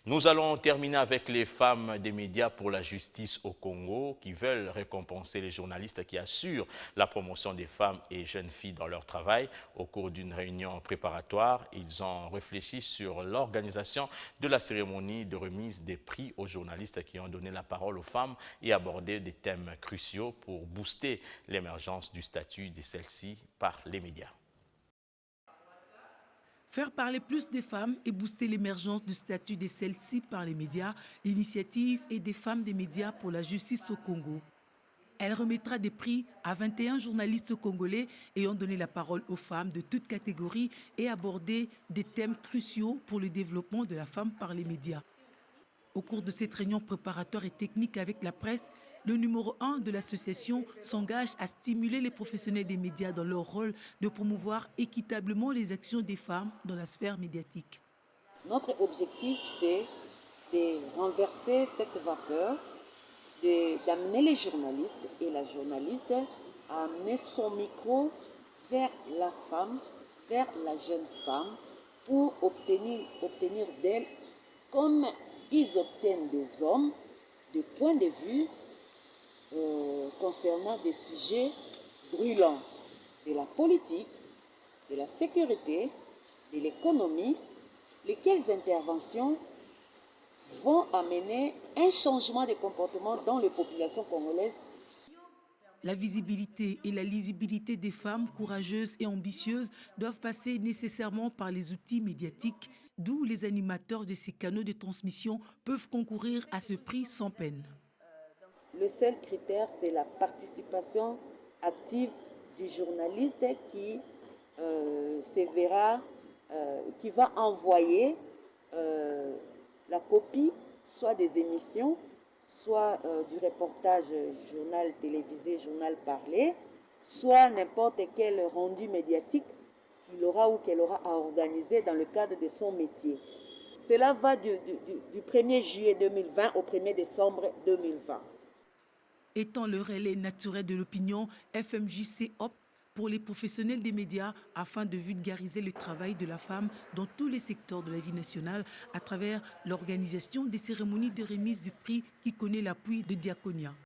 Nous allons terminer avec les femmes des médias pour la justice au Congo qui veulent récompenser les journalistes qui assurent la promotion des femmes et jeunes filles dans leur travail. Au cours d'une réunion préparatoire, ils ont réfléchi sur l'organisation de la cérémonie de remise des prix aux journalistes qui ont donné la parole aux femmes et abordé des thèmes cruciaux pour booster l'émergence du statut de celles-ci par les médias. Faire parler plus des femmes et booster l'émergence du statut de celles-ci par les médias, l'initiative est des femmes des médias pour la justice au Congo. Elle remettra des prix à 21 journalistes congolais ayant donné la parole aux femmes de toutes catégories et abordé des thèmes cruciaux pour le développement de la femme par les médias. Au cours de cette réunion préparatoire et technique avec la presse, le numéro 1 de l'association s'engage à stimuler les professionnels des médias dans leur rôle de promouvoir équitablement les actions des femmes dans la sphère médiatique. Notre objectif, c'est de renverser cette vapeur, d'amener les journalistes et la journaliste à amener son micro vers la femme, vers la jeune femme, pour obtenir d'elle, comme ils obtiennent des hommes, des points de vue concernant des sujets brûlants de la politique, de la sécurité, de l'économie, lesquelles interventions vont amener un changement de comportement dans les populations congolaises. La visibilité et la lisibilité des femmes courageuses et ambitieuses doivent passer nécessairement par les outils médiatiques, d'où les animateurs de ces canaux de transmission peuvent concourir à ce prix sans peine. Le seul critère, c'est la participation active du journaliste qui qui va envoyer la copie, soit des émissions, soit du reportage journal télévisé, journal parlé, soit n'importe quel rendu médiatique qu'il aura ou qu'elle aura à organiser dans le cadre de son métier. Cela va du 1er juillet 2020 au 1er décembre 2020. Étant le relais naturel de l'opinion, FMJC opte pour les professionnels des médias afin de vulgariser le travail de la femme dans tous les secteurs de la vie nationale à travers l'organisation des cérémonies de remise du prix qui connaît l'appui de Diaconia.